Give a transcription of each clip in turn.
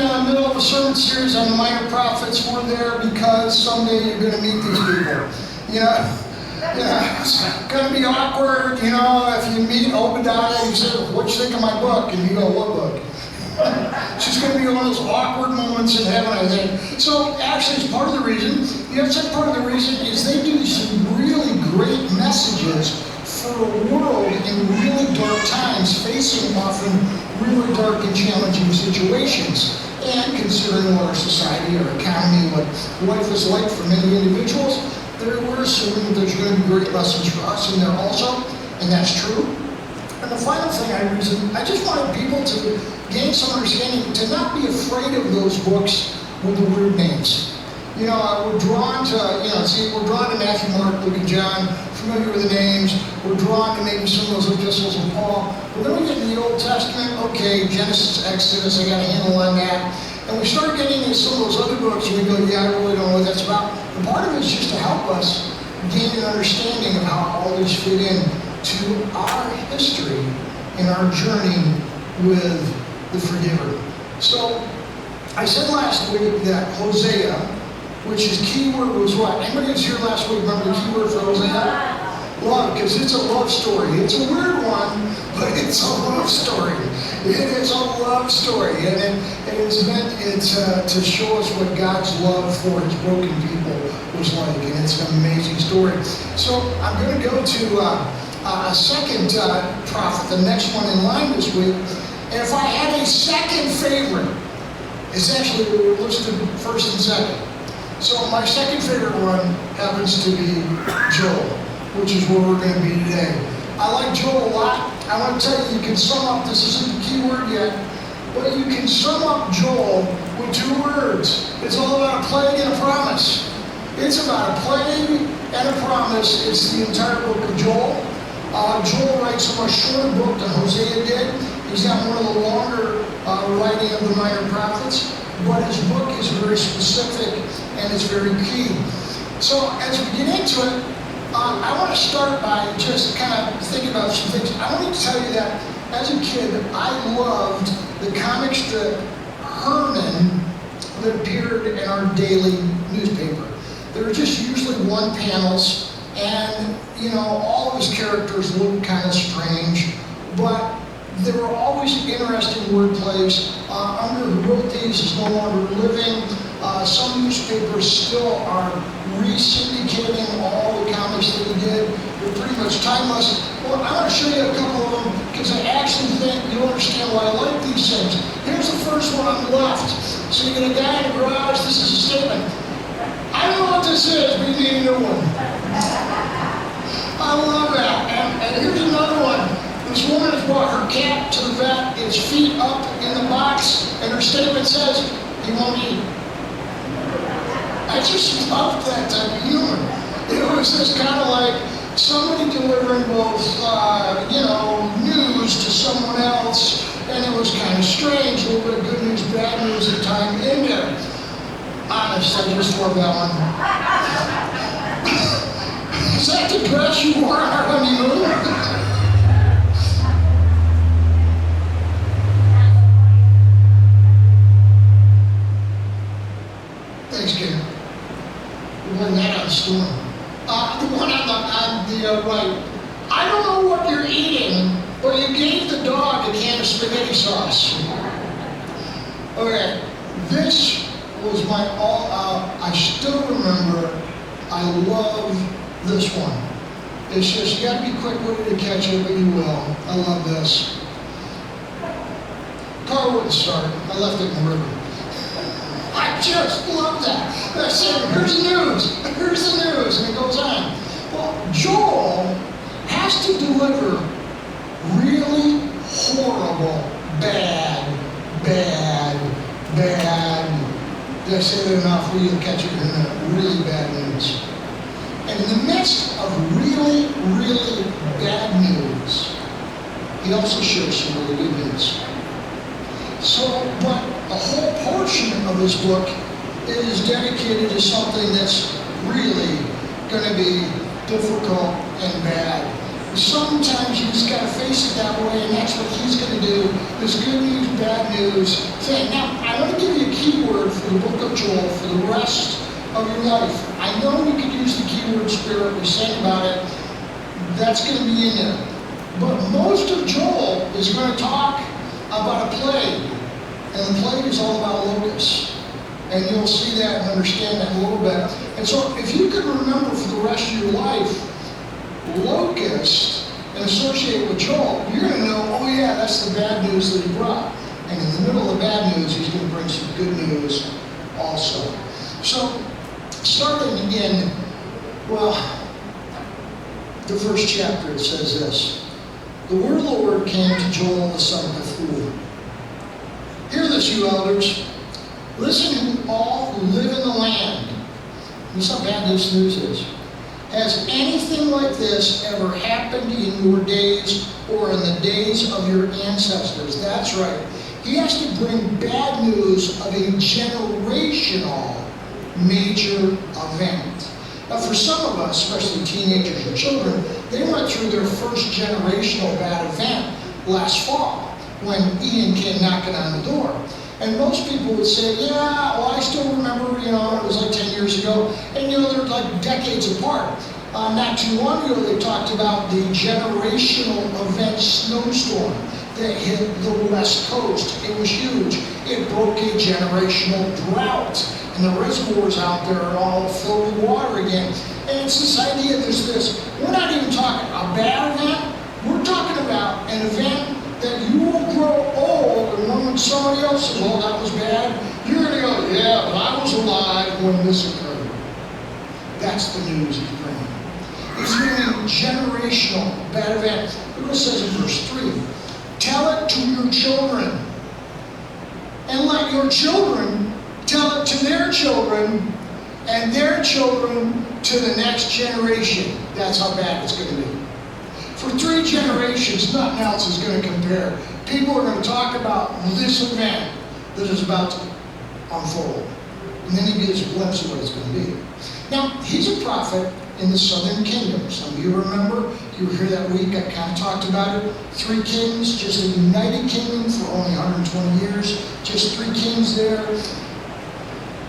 In the middle of a sermon series on the minor prophets. We're there because someday you're going to meet these people. It's going to be awkward. If you meet Obadiah, you say, "What you think of my book?" And you go, "What book?" It's just going to be one of those awkward moments in heaven, I think. So actually, it's part of the reason. Part of the reason is they do some really great messages for a world in really dark times, facing often really dark and challenging situations. And considering what our society, our economy, what life is like for many individuals, we're assuming there's going to be great lessons for us in there also, and that's true. And the final thing I just wanted people to gain some understanding, to not be afraid of those books with the weird names. We're drawn to, we're drawn to Matthew, Mark, Luke, and John, familiar with the names. We're drawn to maybe some of those epistles of Paul. But then we get in the Old Testament, okay, Genesis, Exodus, I got a handle on that. And we start getting into some of those other books and we go, yeah, I really don't know what that's about. And part of it is just to help us gain an understanding of how all these fit in to our history and our journey with the Forgiver. So, I said last week that Hosea, which his keyword was what? Anybody was here last week remember the keyword for Hosea? Love, because it's a love story. It's a weird one, but it's a love story. It is a love story, and it is meant to show us what God's love for his broken people was like, and it's an amazing story. So I'm going to go to a second prophet, the next one in line this week, and if I had a second favorite, it's actually listed first and second. So my second favorite one happens to be Joel, which is where we're going to be today. I like Joel a lot. I want to tell you, you can sum up, this isn't the key word yet, but you can sum up Joel with two words. It's all about a plague and a promise. It's about a plague and a promise. It's the entire book of Joel. Joel writes a much shorter book than Hosea did. He's got one of the longer writing of the minor prophets, but his book is very specific and it's very key. So as we get into it, I want to start by just kind of thinking about some things. I want to tell you that as a kid, I loved the comic strip Herman that appeared in our daily newspaper. They were just usually one panels, and all of his characters looked kind of strange, but they were always interesting wordplays. Under who wrote these is no longer living. Some newspapers still are re-syndicating all the comics that he did. They're pretty much timeless. Well, I want to show you a couple of them because I actually think you'll understand why I like these things. Here's the first one on the left. So you get a guy in a garage. This is a statement. I don't know what this is, but you need a new one. I love that. And here's another one. This woman has brought her cat to the vet, its feet up in the box, and her statement says, "He won't eat." I just loved that type of humor. It was just kind of like somebody delivering both, news to someone else, and it was kind of strange, a little bit of good news, bad news at time in there. Honest, I just love that one. Is that the dress you wore on our honeymoon? Thanks, Ken. We won that on Storm. The one on the right. I don't know what you're eating, but you gave the dog a can of spaghetti sauce. Okay, this was my all-out. I still remember. I love this one. It's just you got to be quick-witted to catch it, but you will. I love this. Car wouldn't start. I left it in the river. I just love that. That's it. Here's the news. Here's the news. And it goes on. Well, Joel has to deliver really horrible, bad. Did I say that enough? We'll catch it in a minute. Really bad news. And in the midst of really, really bad news, he also shares some really good news. So, but a whole portion of this book is dedicated to something that's really going to be difficult and bad. Sometimes you just got to face it that way, and that's what he's going to do, this good news, bad news thing. Now, I want to give you a keyword for the book of Joel for the rest of your life. I know you could use the keyword spirit, we sang about it, that's going to be in there. But most of Joel is going to talk about a plague, and the plague is all about locusts. And you'll see that and understand that a little bit. And so if you can remember for the rest of your life, locust, and associate it with Joel, you're going to know, oh yeah, that's the bad news that he brought. And in the middle of the bad news, he's going to bring some good news also. So, starting in, well, the first chapter, it says this. The word of the Lord came to Joel the son of Pethuel. Hear this, you elders. Listen, who all who live in the land. This is how bad this news is. Has anything like this ever happened in your days or in the days of your ancestors? That's right. He has to bring bad news of a generational major event. Now for some of us, especially teenagers and children, they went through their first generational bad event last fall when Ian came knocking on the door. And most people would say, yeah, well, I still remember, it was like 10 years ago. And, they're like decades apart. Not too long ago, they talked about the generational event snowstorm that hit the West Coast. It was huge. It broke a generational drought. And the reservoirs out there are all filled with water again. And it's this idea, we're not even talking a bad event. We're talking about an event that you will grow old, and when somebody else says, oh, that was bad, you're going to go, yeah, but I was alive when this occurred. That's the news he's bringing. He's bringing generational bad event. Look what it says in verse 3. Tell it to your children, and let your children tell it to their children, and their children to the next generation. That's how bad it's going to be. For 3 generations, nothing else is going to compare. People are going to talk about this event that is about to unfold. And then he gives a glimpse of what it's going to be. Now, he's a prophet in the southern kingdom. Some of you remember, you were here that week, I kind of talked about it. 3 kings, just a united kingdom for only 120 years. Just 3 kings there.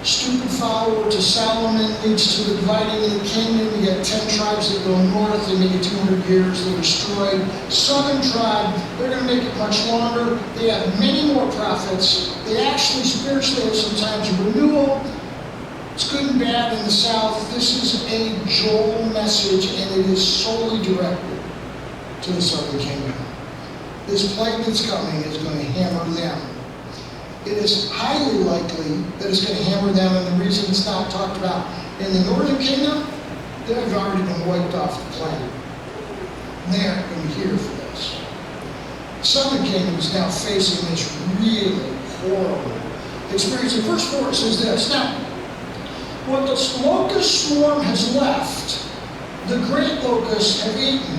Stupid follower to Solomon leads to the dividing of the kingdom. You get 10 tribes that go north, they make it 200 years, they're destroyed. Southern tribe, they're going to make it much longer. They have many more prophets. They actually spiritually have sometimes a renewal. It's good and bad in the south. This is a Joel message, and it is solely directed to the southern kingdom. This plague that's coming is going to hammer them. It is highly likely that it's going to hammer them, and the reason it's not talked about in the northern kingdom, they've already been wiped off the planet. They aren't going to be here for this. The southern kingdom is now facing this really horrible experience. In verse 4 it says this. Now, what the locust swarm has left, the great locusts have eaten.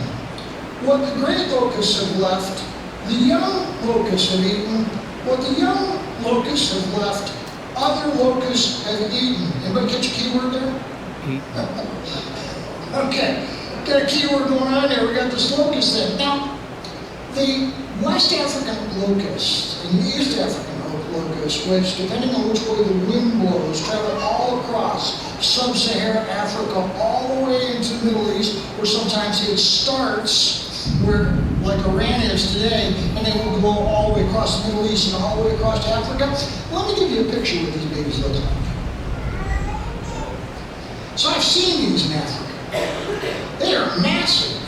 What the great locusts have left, the young locusts have eaten. What the young locusts have left, other locusts have eaten. Anybody catch a keyword there? Okay, got a keyword going on there. We got this locust thing. Now, the West African locust and the East African locust, which, depending on which way the wind blows, travel all across sub-Saharan Africa, all the way into the Middle East, where sometimes it starts where, like Iran is today, and they will go all the way across the Middle East and all the way across to Africa. Let me give you a picture of what these babies look like. So I've seen these in Africa. They are massive.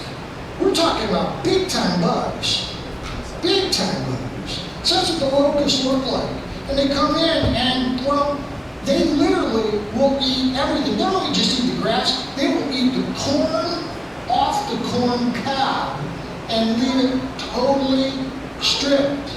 We're talking about big-time bugs. Big-time bugs. So that's what the locusts look like. And they come in and, well, they literally will eat everything. They don't only just eat the grass, they will eat the corn off the corn cob and leave it totally stripped.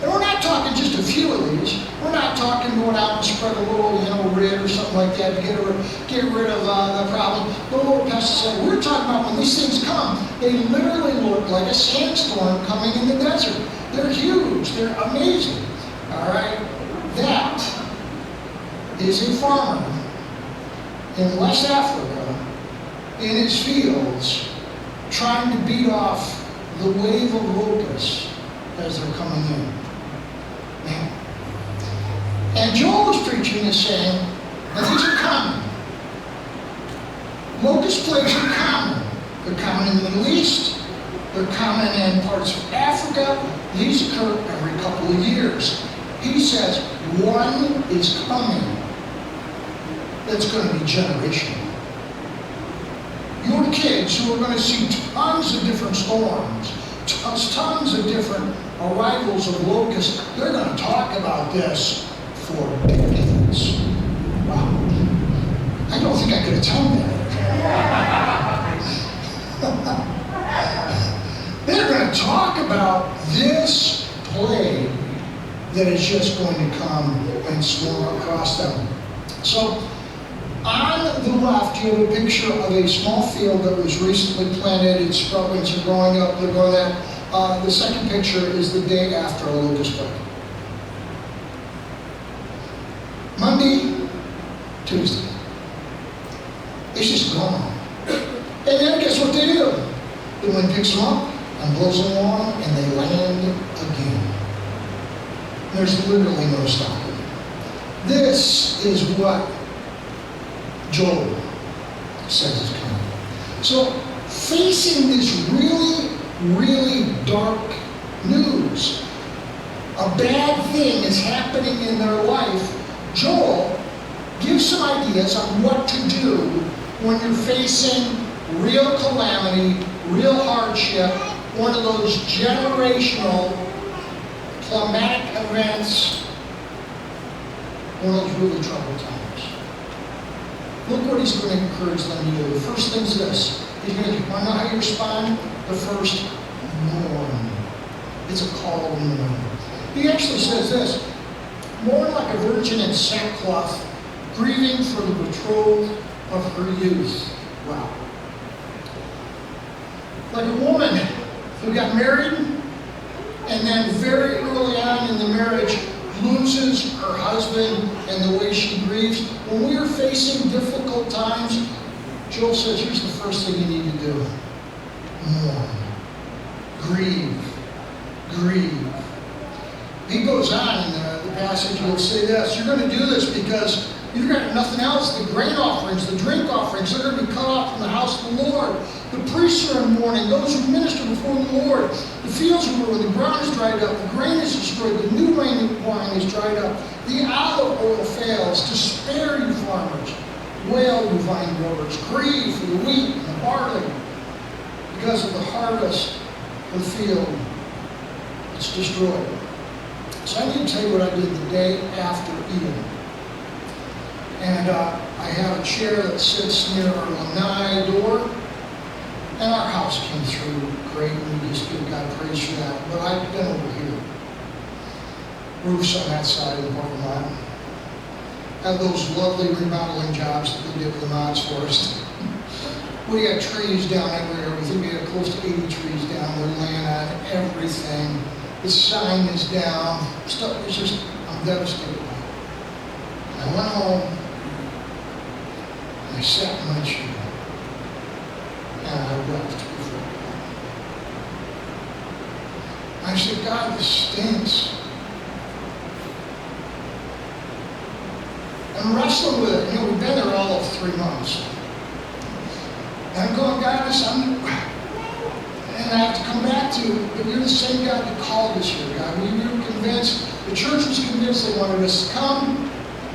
And we're not talking just a few of these. We're not talking going out and spread a little, rid or something like that to get rid of the problem. The little pesticide. We're talking about when these things come, they literally look like a sandstorm coming in the desert. They're huge. They're amazing. All right? That is a farmer in West Africa in his fields trying to beat off the wave of locusts as they're coming in. Man. And Joel was preaching and saying, now these are common. Locust plagues are common. They're common in the Middle East. They're common in parts of Africa. These occur every couple of years. He says, one is coming that's going to be generational. Your kids who are going to see tons of different storms, tons of different arrivals of locusts, they're going to talk about this for decades. Wow. I don't think I could have told that. They're going to talk about this plague that is just going to come and swarm across them. So, on the left, you have a picture of a small field that was recently planted. Its sproutings are growing up. They're going that. The second picture is the day after a locust plague. Monday, Tuesday. It's just gone. And then guess what they do? The wind picks them up and blows them along, and they land again. There's literally no stopping. This is what Joel says is coming. So, facing this really, really dark news, a bad thing is happening in their life, Joel gives some ideas on what to do when you're facing real calamity, real hardship, one of those generational climatic events, one of those really troubled times. Look what he's going to encourage them to do. The first thing is this. He's going to want to know how you respond? The first, mourn. It's a call to mourn. He actually says this, mourn like a virgin in sackcloth, grieving for the betrothed of her youth. Wow. Like a woman who got married and then very early on in the marriage loses her husband and the way she grieves. When we are facing difficult times, Joel says, here's the first thing you need to do. Mourn. Grieve. Grieve. He goes on in the passage, he'll say this, you're going to do this because you've got nothing else. The grain offerings, the drink offerings, they're going to be cut off from the house of the Lord. The priests are in mourning, those who minister before the Lord. The fields are ruined, the ground is dried up, the grain is destroyed, the new wine is dried up. The olive oil fails. Despair, you farmers. Wail, you vine growers. Grieve for the wheat and the barley. Because of the harvest of the field, it's destroyed. So I need to tell you what I did the day after eating. And I have a chair that sits near our lanai door. And our house came through great, and we just give God praise for that. But I've been over here. Roofs on that side of the parking lot. Have those lovely remodeling jobs that they did with the mods for us. We got trees down everywhere. We think we got close to 80 trees down. They're laying on everything. The sign is down. Stuff is just, I'm devastated. I went home, and I sat in my chair. And I wept before God. I said, God, this stinks. I'm wrestling with it. You know, we've been there all of 3 months. And I'm going, God, and I have to come back to, but you're the same God that called us here, God. We were convinced, the church was convinced they wanted us to come.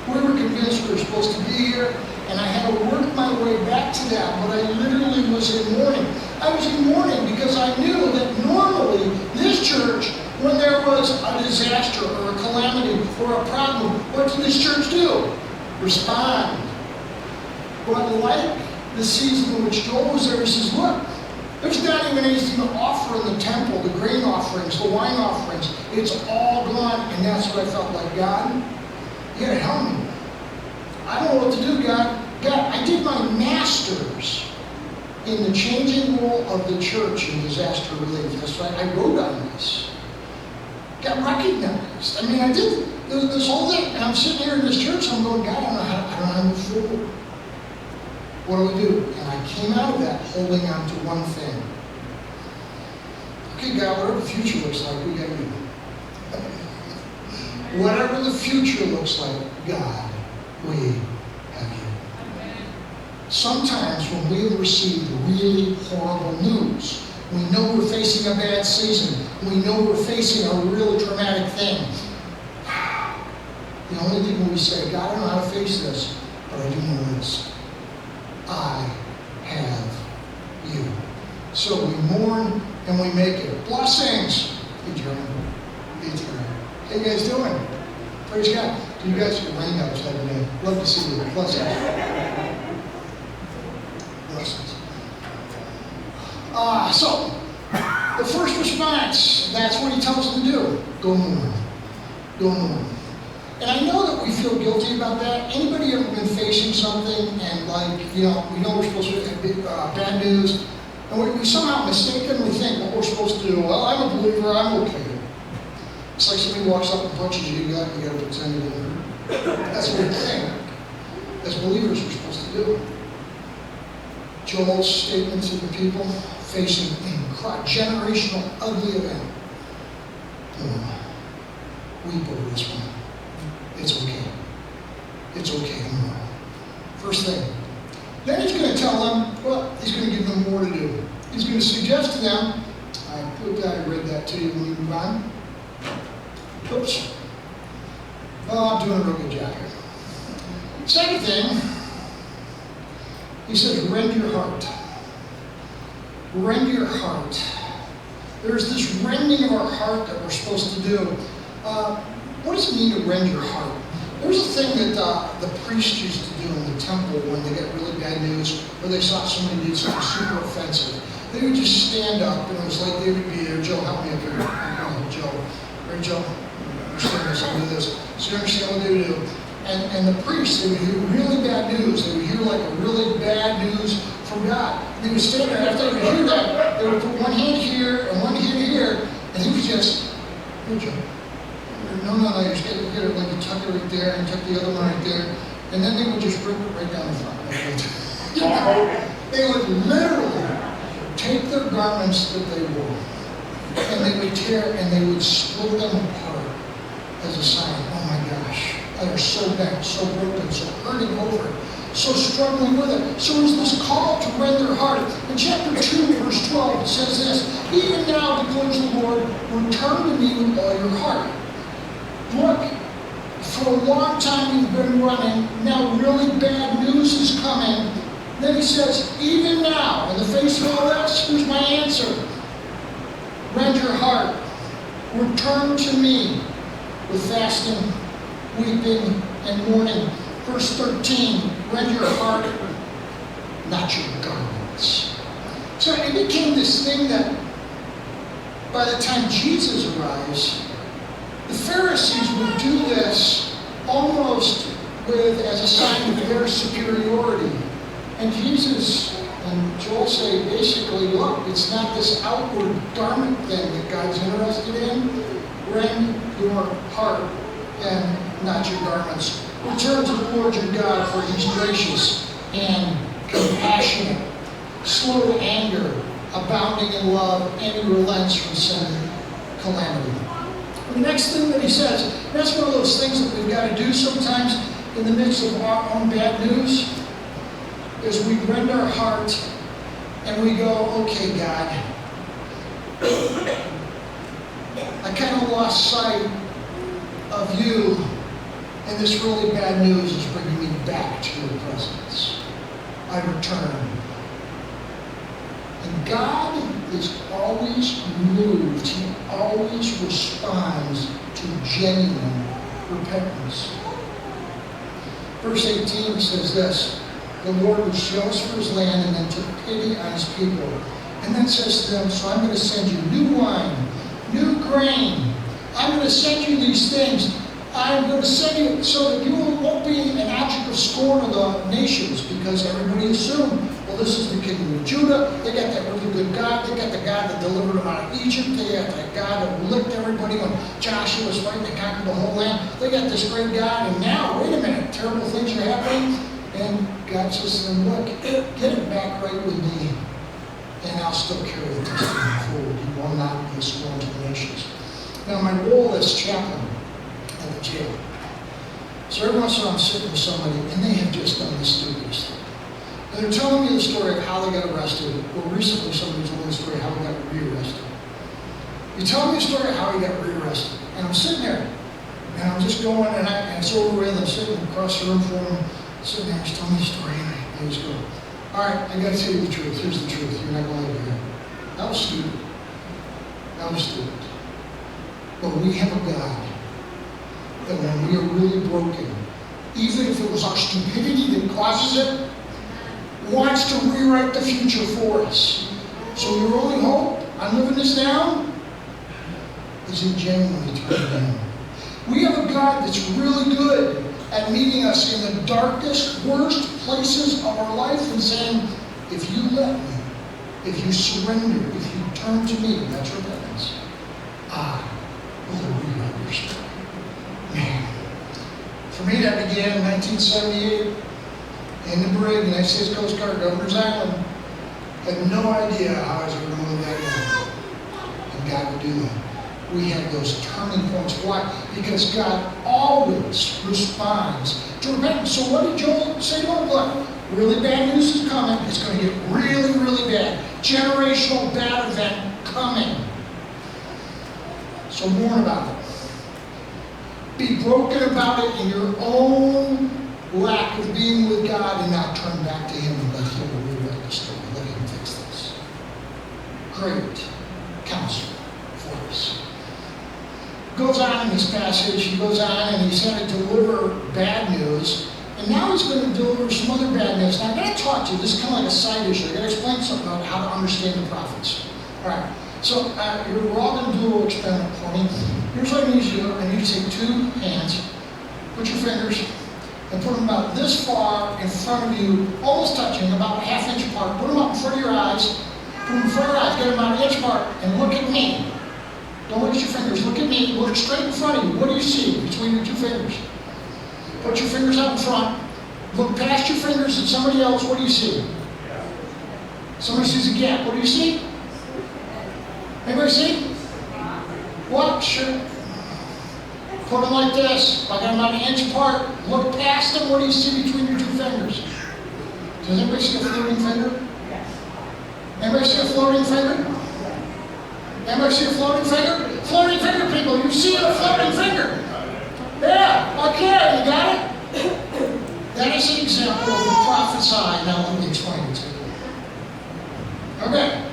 We were convinced we were supposed to be here. And I had to work my way back to that, but I literally was in mourning. I was in mourning because I knew that normally this church, when there was a disaster or a calamity or a problem, what did this church do? Respond. But like the season in which Joel was there, he says, look, there's not even anything to offer in the temple, the grain offerings, the wine offerings. It's all gone, and that's what I felt like. God, you gotta help me. I don't know what to do, God. God, I did my master's in the changing role of the church in disaster relief. That's right, I wrote on this. Got recognized. I mean, I did this whole thing, and I'm sitting here in this church, and I'm going, God, I don't know how to move forward. What do we do? And I came out of that holding on to one thing. Okay, God, whatever the future looks like, we got you. Whatever the future looks like, God, we have you. Sometimes when we receive really horrible news, we know we're facing a bad season, we know we're facing a real traumatic thing. The only thing we say, God, I don't know how to face this, but I do know this. I have you. So we mourn and we make it. Blessings. Hey, Jeremy. Hey, Jeremy. How you guys doing? Praise God. You guys are rained outside today. Love to see you. Blessings. Blessings. So, the first response, that's what he tells them to do. Go mourn. Go mourn. And I know that we feel guilty about that. Anybody ever been facing something and we know we're supposed to have bad news, and we somehow mistakenly think what we're supposed to do, well, I'm a believer, I'm okay. It's like somebody walks up and punches you, you got to pretend it didn't hurt. That's what we think. As believers, we're supposed to do. Joel's statement to the people facing a generational ugly event. Weep over this one. It's okay. It's okay tomorrow. First thing. Then he's going to tell them, well, he's going to give them more to do. He's going to suggest to them, I read that to you when we move on. Oops. Well, I'm doing a real good job here. Second thing, he says, rend your heart. Rend your heart. There's this rending of our heart that we're supposed to do. What does it mean to rend your heart? There's a thing that the priests used to do in the temple when they get really bad news, or they saw somebody did something super offensive. They would just stand up, and it was like they would be there. Joe, help me up here. Joe. Right, Joe? Understand this, I'll do this. So you understand what they would do. And the priests, they would hear really bad news. They would hear like a really bad news from God. They would stand there, after they would hear that, they would put one hand here and one hand here, and he would just, hey, Joe. No, you just get it, like you tuck it right there and tuck the other one right there, and then they would just rip it right down the front. They would literally take their garments that they wore, and they would tear and they would split them apart as a sign. Oh my gosh, they are so bent, so broken, so hurting over it, so struggling with it. So there's this call to rend their heart. In chapter 2, verse 12, it says this, even now, declares the Lord, return to me with all your heart. Look, for a long time you've been running, now really bad news is coming. Then he says, even now, in the face of all this, here's my answer. Rend your heart. Return to me with fasting, weeping, and mourning. Verse 13, rend your heart, not your garments. So it became this thing that by the time Jesus arrives, the Pharisees would do this almost as a sign of their superiority. And Jesus and Joel say basically, look, it's not this outward garment thing that God's interested in. Rend your heart and not your garments. Return to the Lord your God, for he's gracious and compassionate, slow to anger, abounding in love, and he relents from sin and calamity. The next thing that he says, that's one of those things that we've got to do sometimes in the midst of our own bad news, is we rend our heart and we go, okay, God, I kind of lost sight of you, and this really bad news is bringing me back to your presence. I return. And God is always moved. He always responds to genuine repentance. Verse 18 says this, the Lord was jealous for his land and then took pity on his people. And then says to them, so I'm going to send you new wine, new grain. I'm going to send you these things. I'm going to send you so that you won't be an object of scorn of the nations, because everybody assumed, well, this is the kingdom of Judah. They got that really good God. They got the God that delivered them out of Egypt. They got that God that licked everybody when Joshua was fighting to conquer the whole land. They got this great God, and now, wait a minute, terrible things are happening. And God says to them, look, get it back right with me. and I'll still carry the testimony forward. You will not be sworn to the nations. Now, my role as chaplain at the jail. So every once in a while I'm sitting with somebody, and they have just done the stupidest thing. And they're telling me the story of how they got arrested. Well, recently somebody told me the story of how he got re-arrested. You tell me the story of how he got re-arrested. And I'm sitting there, and I'm just going, and it's over with, I'm sitting across the room from him, sitting there, he's telling me the story, and I just go, all right, I got to tell you the truth. Here's the truth. You're not going to let it go. That was stupid. That was stupid. But we have a God that when we are really broken, even if it was our stupidity that causes it, wants to rewrite the future for us. So your only hope on living this down is in genuinely turning it down. We have a God that's really good at meeting us in the darkest, worst places of our life and saying, if you let me, if you surrender, if you turn to me, that's repentance, I will rewrite your story. Man. For me, that began in 1978 in the brig, United States Coast Guard, Governor's Island. Had no idea how I was going to move that down. And God would do that. We have those turning points. Why? Because God always responds to repentance. So what did Joel say to him? Look, really bad news is coming. It's going to get really, really bad. Generational bad event coming. So warn about it. Be broken about it in your own lack of being with God and not turn back to Him and let Him rewrite the story. Let Him fix this. Great counsel for us. Goes on in this passage, he goes on and he's going to deliver bad news, and now he's going to deliver some other bad news. Now, I'm going to talk to you, this is kind of like a side issue. I'm going to explain something about how to understand the prophets. All right, so we're all going to do a little experiment for me. Here's what I need you to do. I need you to take two hands, put your fingers, and put them about this far in front of you, almost touching, about a half-inch apart. Put them up in front of your eyes. Put them in front of your eyes, get them about an inch apart, and look at me. Don't look at your fingers. Look at me. Look straight in front of you. What do you see between your two fingers? Put your fingers out in front. Look past your fingers at somebody else. What do you see? Somebody sees a gap. What do you see? Anybody see? What? Sure. Put them like this. Like I'm about an inch apart. Look past them. What do you see between your two fingers? Does anybody see a floating finger? Anybody see a floating finger? Anybody see a floating finger? Floating finger, people. You see a floating finger? Yeah. Okay. You got it? That is an example of the prophet's eye. Now let me explain it to you. Okay.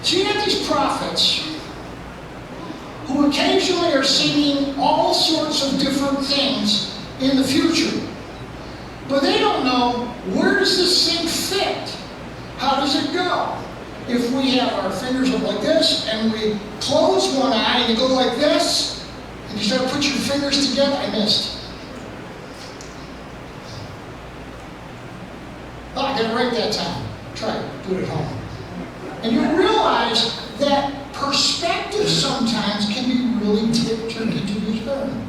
So you have these prophets who occasionally are seeing all sorts of different things in the future. But they don't know, where does this thing fit? How does it go? If we have our fingers up like this, and we close one eye, and you go like this, and you start to put your fingers together, I missed. Oh, I got it right that time. Try it. Do it at home. And you realize that perspective sometimes can be really tricky to discern.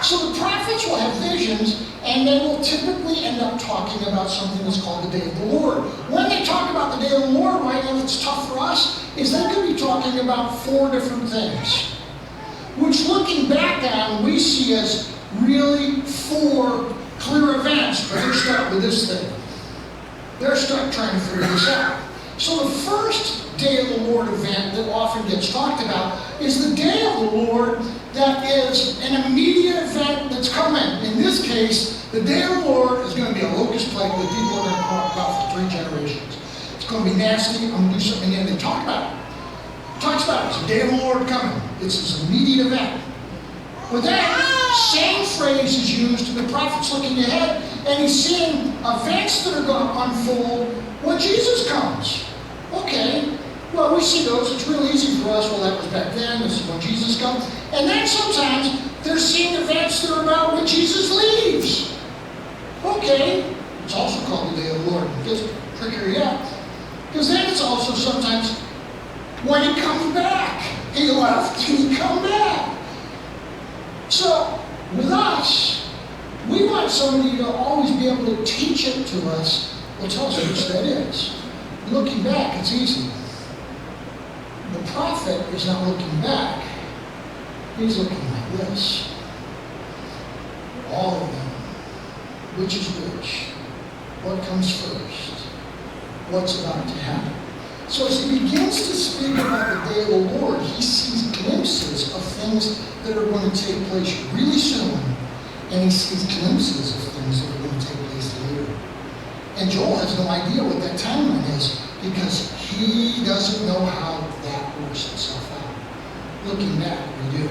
So the prophets will have visions, and they will typically end up talking about something that's called the day of the Lord. When they talk about the day of the Lord, right now it's tough for us, is they could be talking about 4 different things, which looking back on, we see as really 4 clear events, but they're stuck with this thing. They're stuck trying to figure this out. So the first Day of the Lord event that often gets talked about is the Day of the Lord that is an immediate event that's coming. In this case, the Day of the Lord is going to be a locust plague that people are going to talk about for 3 generations. It's going to be nasty. I'm going to do something, and they talk about it. It talks about it. It's the Day of the Lord coming. It's this immediate event. But then, same phrase is used, the prophet's looking ahead, and he's seeing events that are going to unfold when Jesus comes. Okay, well, we see those. It's really easy for us. Well, that was back then. This is when Jesus comes. And then sometimes they're seeing events that are about when Jesus leaves. Okay, it's also called the Day of the Lord. It gets trickier yet. Because then it's also sometimes when he comes back. He left, and he come back. So, with us, we want somebody to always be able to teach it to us. Well, tell us which that is. Looking back, it's easy. The prophet is not looking back. He's looking like this. All of them. Which is which? What comes first? What's about to happen? So as he begins to speak about the day of the Lord, he sees glimpses of things that are going to take place really soon. And he sees glimpses of things that are going to take place later. And Joel has no idea what that timeline is because he doesn't know how that works itself out. Looking back, we do.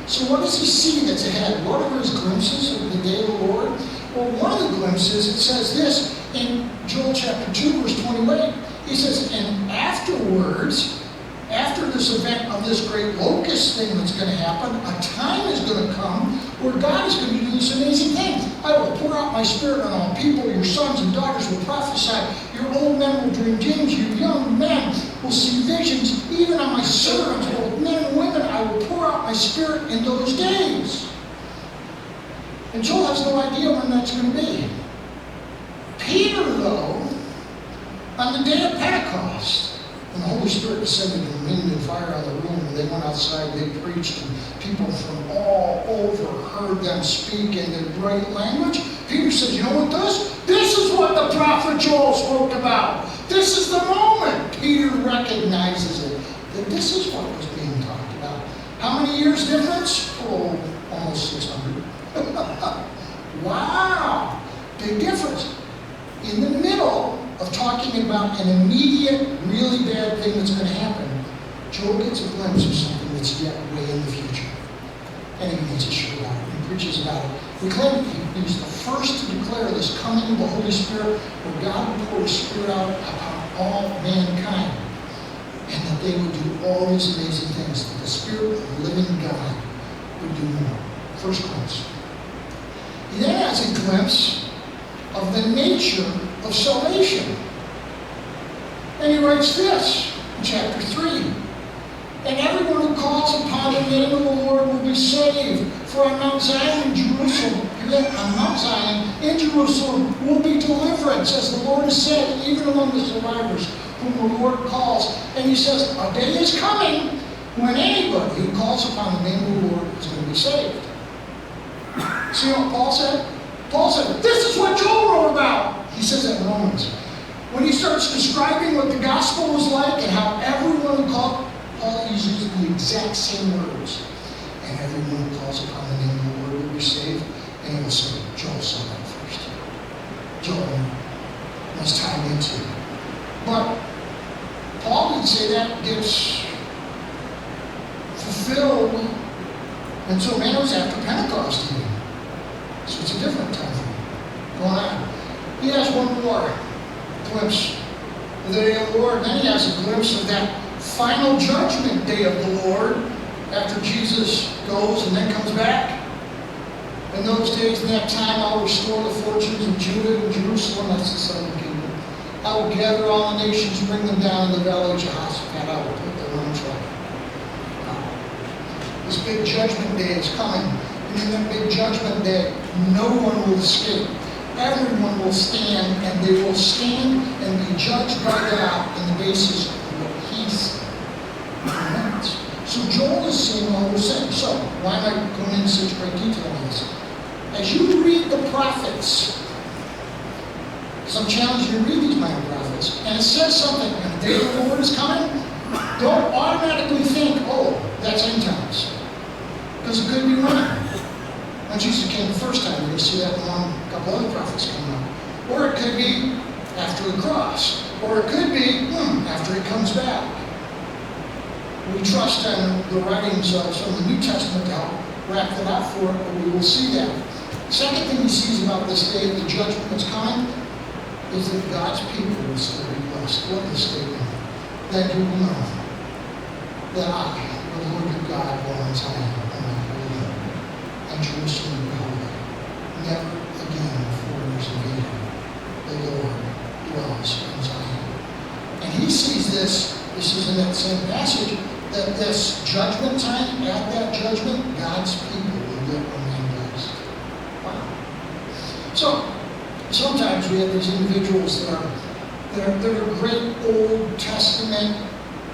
So what does he see that's ahead? What are his glimpses of the day of the Lord? Well, one of the glimpses, it says this in Joel chapter 2, verse 28. He says, and afterwards, after this event of this great locust thing that's going to happen, a time is going to come where God is going to do this amazing thing. I will pour out my spirit on all people. Your sons and daughters will prophesy. Your old men will dream dreams. Your young men will see visions. Even on my servants, both men and women, I will pour out my spirit in those days. And Joel has no idea when that's going to be. Peter, though, on the day of Pentecost, when the Holy Spirit descended in wind and fire on the room, and they went outside, they preached, and people from all over heard them speak in their great language. Peter says, you know what this is what the prophet Joel spoke about. This is the moment. Peter recognizes it, that this is what was being talked about. How many years difference? Oh, almost 600. Wow, big difference. In the middle of talking about an immediate, really bad thing that's going to happen, Joel gets a glimpse of something that's yet way in the future. And he begins to share about it. He preaches about it. We claim he was the first to declare this coming of the Holy Spirit, where God would pour His Spirit out upon all mankind. And that they would do all these amazing things. That the Spirit of the living God would do more. First glimpse. He then has a glimpse of the nature of salvation. And he writes this in chapter 3. And everyone who calls upon the name of the Lord will be saved. For on Mount Zion in Jerusalem, in Jerusalem will be deliverance, as the Lord has said, even among the survivors whom the Lord calls. And he says, a day is coming when anybody who calls upon the name of the Lord is going to be saved. See what Paul said? Paul said, this is what Joel wrote about. He says that in Romans. When he starts describing what the gospel was like and how everyone who called, Paul uses the exact same words. And everyone who calls upon the name of the Lord will be saved. And he will say, Joel saw that first. Joel was tied into it. But Paul didn't say that gets fulfilled until man was after Pentecost even. So it's a different time going on. He has one more glimpse of the day of the Lord. Then he has a glimpse of that final judgment day of the Lord after Jesus goes and then comes back. In those days, in that time, I'll restore the fortunes of Judah and Jerusalem. That's the southern kingdom. I will gather all the nations, bring them down in the valley of Jehoshaphat. I will put them on trial. This big judgment day is coming. And in that big judgment day, no one will escape. Everyone will stand, and they will stand and be judged by God on the basis of what He said. So Joel is saying all those things. So why am I going into such great detail on this? As you read the prophets, because I'm challenging you to read these minor prophets, and it says something, and the day of the Lord is coming, don't automatically think, oh, that's end times. Because it could be running. When Jesus came the first time, you're going to see that along a couple other prophets coming up. Or it could be after the cross. Or it could be after He comes back. We trust in the writings of some of the New Testament to help wrap that up for it, but we will see that. The second thing he sees about this day of the judgment that's coming is that God's people will still be blessed. What is the statement? Then you will know that I, the Lord your God, will on Zion, and Jerusalem be holy. Never again will foreigners invade her. The Lord dwells in Zion. And he sees this is in that same passage, that this judgment time, at that judgment, God's people will yet remain blessed. Wow. So, sometimes we have these individuals that there are great Old Testament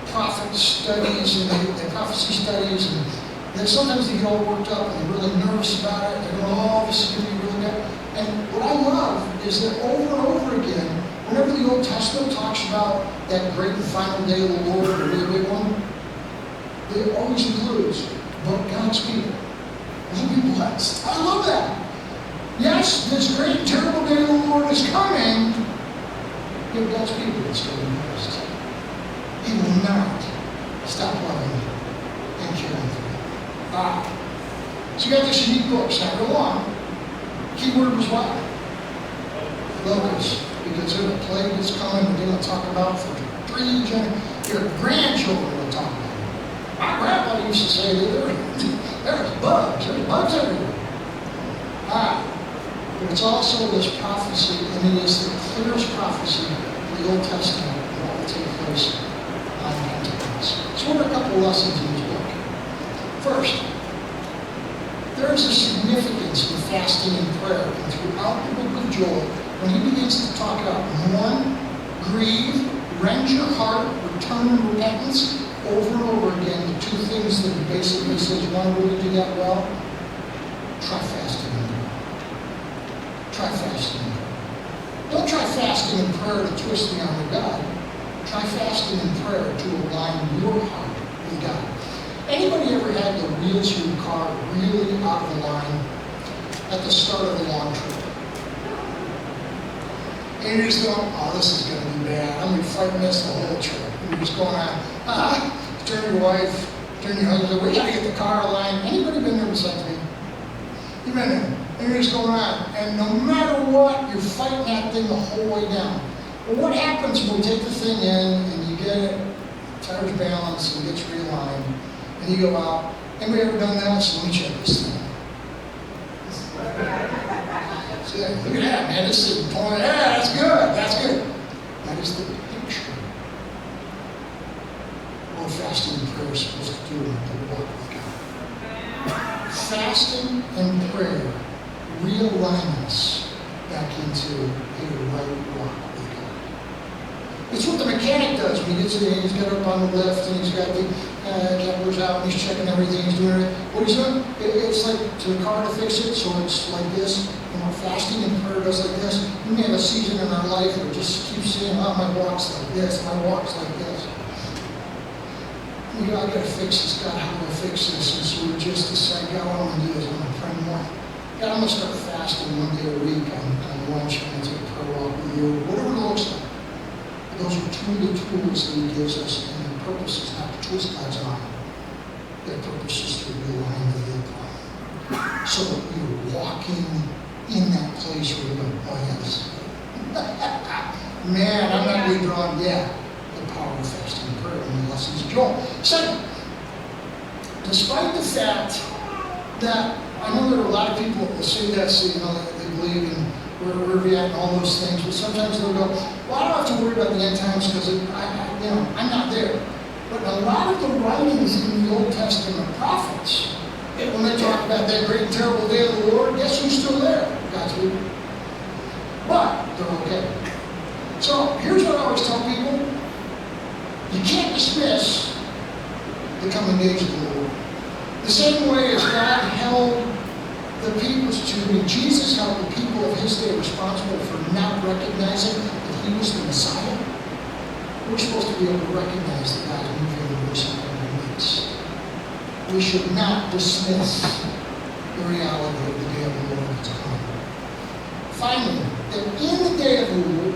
prophet studies and the prophecy studies, and then sometimes they get all worked up and they're really nervous about it. They're going, oh, this is going to be really good. And what I love is that over and over again, whenever the Old Testament talks about that great and final day of the Lord, the really big one, it always includes, but God's people will be blessed. I love that. Yes, this great and terrible day of the Lord is coming, but God's people will still be blessed. He will not stop loving you and caring for you. So you got this unique book. Number one, keyword was what? Locust. Because there's a plague that's coming we're going to talk about for 3 generations. Your grandchildren will talk about it. My grandpa used to say that there's bugs everywhere. But it's also this prophecy, and it is the clearest prophecy in the Old Testament that will take place on Pentecost. So what are a couple of lessons in this book? First, there is a significance in fasting and prayer, and throughout the book of Joel, when he begins to talk about mourn, grieve, rend your heart, return and repentance, over and over again, the 2 things that he basically says, you want to really do that well? Try fasting and prayer. Try fasting and prayer. Don't try fasting and prayer to twist the arm of God. Try fasting and prayer to align your heart with God. Anybody ever had the wheels of your car really out of the line at the start of a long trip? And you're just going, oh, this is going to be bad. I'm going to be fighting this the whole trip. And you're just going on, turn to your wife, turn to your husband, we got to get the car aligned. Anybody been there besides me? You've been there. And you're just going on. And no matter what, you're fighting that thing the whole way down. Well, what happens when we take the thing in and you get it, tires balanced and it gets realigned, and you go out? Anybody ever done that? So let me check this thing. See, look at that, man. This is pulling. Yeah, that's good. That's good. That is the picture of what fasting and prayer is supposed to do in the walk with God. Fasting and prayer realign us back into a right walk with God. It's what the mechanic does when he gets in. He's got up on the lift and he's got the calipers out and he's checking everything. He's doing it. What he's doing, it's like to the car to fix it, so it's like this. Fasting and prayer does like this. We may have a season in our life where we just keep saying, oh, my walk's like this, my walk's like this. You know, I gotta fix this, God, how do I fix this? And so we just decide, God, what I'm gonna do is I'm gonna pray more. God, I'm gonna start fasting 1 day a week on lunch and take a prayer walk with you, whatever it looks like. Those are 2 of the tools that he gives us, and the purpose is not to twist God's arm. Their purpose is to realign the vehicle. So that you're walking in that place where you go, oh yes. Man, I'm not really drawn yet. The power of fasting and prayer and the lessons of Joel. Second, despite the fact that I know there are a lot of people that will say that, so, you know, they believe in where we're at and all those things, but sometimes they'll go, well, I don't have to worry about the end times because I'm not there. But a lot of the writings in the Old Testament prophets, when they talk about that great and terrible day of the Lord, guess who's still there? God's people. But they're okay. So here's what I always tell people. You can't dismiss the coming days of the Lord. The same way as God held the people, Jesus held the people of his day responsible for not recognizing that he was the Messiah. We're supposed to be able to recognize that God's moving and doing something in our midst. We should not dismiss the reality of the day of the Lord that's coming. Finally, that in the day of the Lord,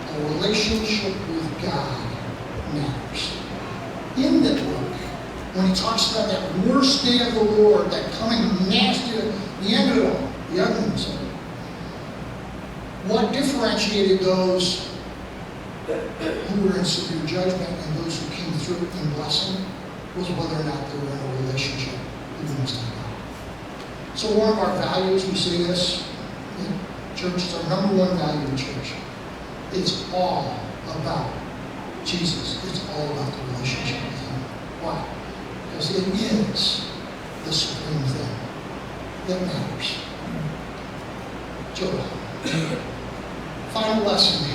a relationship with God matters. In the book, when he talks about that worst day of the Lord, that coming nasty, the end of it all, the ugliness of it, what differentiated those who were in severe judgment and those who came through in blessing was whether or not they were in a relationship with the Most High God. So one of our values, we say this in church, it's our number one value in church. It's all about Jesus. It's all about the relationship with him. Why? Because it is the supreme thing that matters. Joel. Final lesson.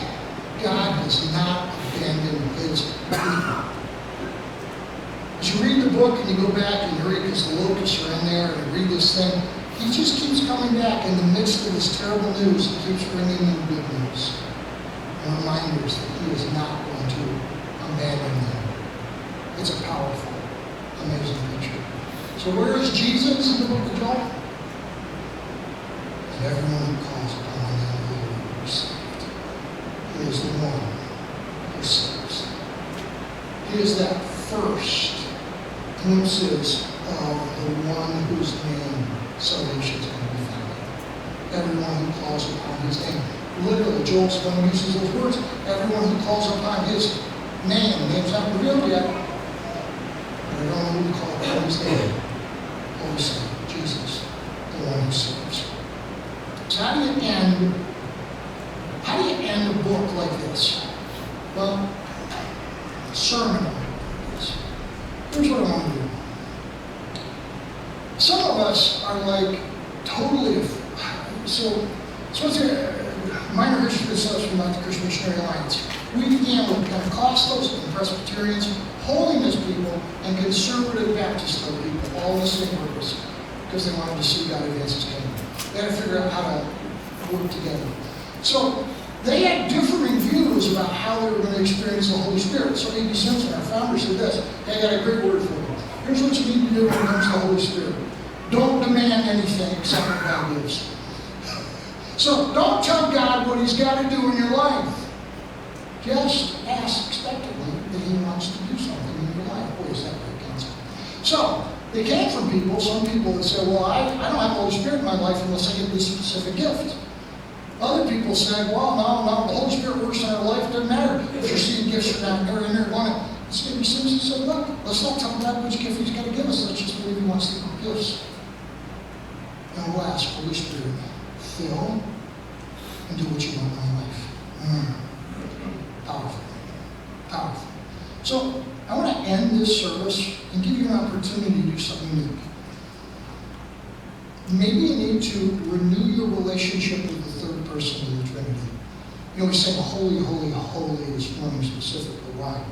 God does not abandon his people. As you read the book and you go back and you read, because the locusts are in there, and you read this thing, he just keeps coming back in the midst of this terrible news. He keeps bringing them good news and reminders that he is not going to abandon them. It's a powerful, amazing picture. So where is Jesus in the book of John? And everyone who calls upon him will be saved. He is the one who saves. He is that first glimpses of the one whose name salvation is going to be found. Everyone who calls upon his name. Literally, Joel's going to use those words. Everyone who calls upon his name. The name's not revealed yet. But everyone who calls upon his name. Holy Spirit, Jesus, the one who saves. So how do you end a book like this? Well, a sermon like this. Here's what I want to do. Some of us are like totally, so it's a minor history assessment about the Christian Missionary Alliance. We began with Pentecostals and Presbyterians, holiness people, and conservative Baptist people, all the same purpose, because they wanted to see God advance his kingdom. They had to figure out how to work together. So they had differing views about how they were going to experience the Holy Spirit. So A.B. Simpson, our founder, said this: "Hey, I got a great word for you. Here's what you need to do when it comes to the Holy Spirit. Don't demand anything except what God gives." So don't tell God what he's got to do in your life. Just ask expectantly that he wants to do something in your life. Boy, is that very concept. So they came from people, some people that said, well, I don't have the Holy Spirit in my life unless I get this specific gift. Other people said, well, no, the Holy Spirit works in our life. It doesn't matter if you're seeing gifts or not. They're in there wanting. A.B. Simpson said, look, let's not tell God which gift he's going to give us. Let's just believe he wants to give us. And we'll ask, Holy Spirit, fill and do what you want in my life. Powerful. Powerful. So I want to end this service and give you an opportunity to do something unique. Maybe you need to renew your relationship with the third person of the Trinity. You know, we say holy, holy, holy this morning specifically. Why?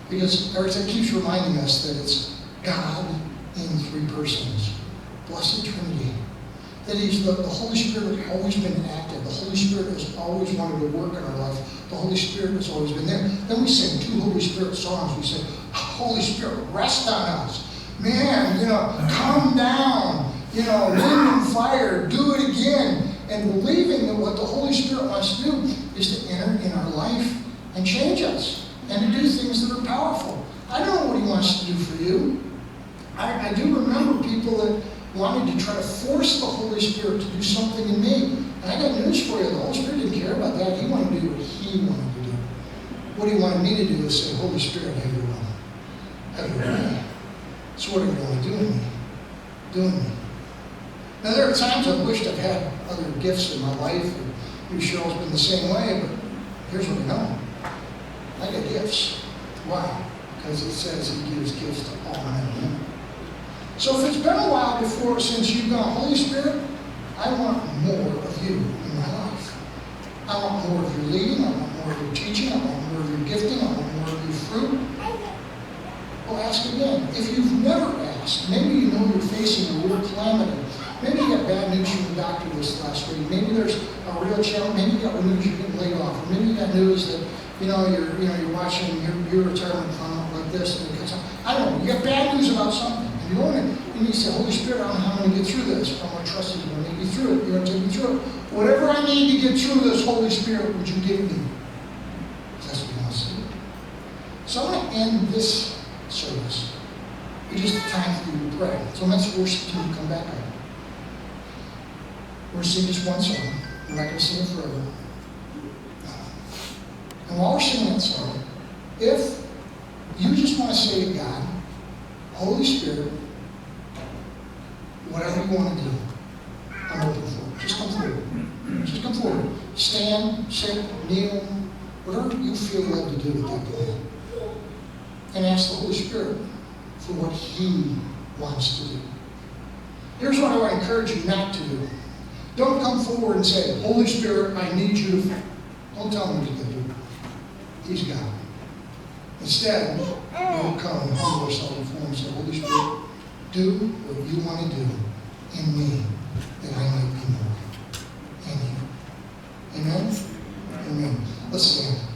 Because Eric keeps reminding us that it's God in three persons. Blessed Trinity. That he's the Holy Spirit has always been active. The Holy Spirit has always wanted to work in our life. The Holy Spirit has always been there. Then we sing two Holy Spirit songs. We say, Holy Spirit, rest on us. Man, come down. Wind and fire, do it again. And believing that what the Holy Spirit wants to do is to enter in our life and change us. And to do things that are powerful. I don't know what he wants to do for you. I do remember people that wanted to try to force the Holy Spirit to do something in me. And I got news for you. The Holy Spirit didn't care about that. He wanted to do what he wanted to do. What he wanted me to do is say, Holy Spirit, have your will. Have your way. So what are you going to do in me? Do in me. Now, there are times I've wished I've had other gifts in my life. Maybe Cheryl's been the same way, but here's what I know. I got gifts. Why? Because it says he gives gifts to all men. So if it's been a while since you've gone, Holy Spirit, I want more of you in my life. I want more of your leading. I want more of your teaching. I want more of your gifting. I want more of your fruit. Well, ask again. If you've never asked, maybe you know you're facing a real calamity. Maybe you got bad news from the doctor this last week. Maybe there's a real challenge. Maybe you got news you're getting laid off. Or maybe you got news that you're watching your retirement come up like this. And I don't know. You got bad news about something. And you want it. And you say, Holy Spirit, I don't know how I'm going to get through this. I'm going to trust you. You're going to lead me through it. You're going to take me through it. Whatever I need to get through this, Holy Spirit, would you give me? That's what he wants to do. So I'm going to end this service. It's just time for you to pray. So let's worship till you come back up. We're going to sing just one song. We're not going to sing it forever. And while we're singing that song, if you just want to say to God, Holy Spirit, whatever you want to do, I'm open for it. Just come forward. Just come forward. Stand, sit, kneel, whatever you feel led to do at that point. And ask the Holy Spirit for what he wants to do. Here's what I want to encourage you not to do. Don't come forward and say, Holy Spirit, I need you to... Don't tell me what to do. He's God. Instead, we'll come and humble ourselves before Him and say, Holy Spirit, do what you want to do in me, that I might be more in you. Amen? Amen. Let's stand.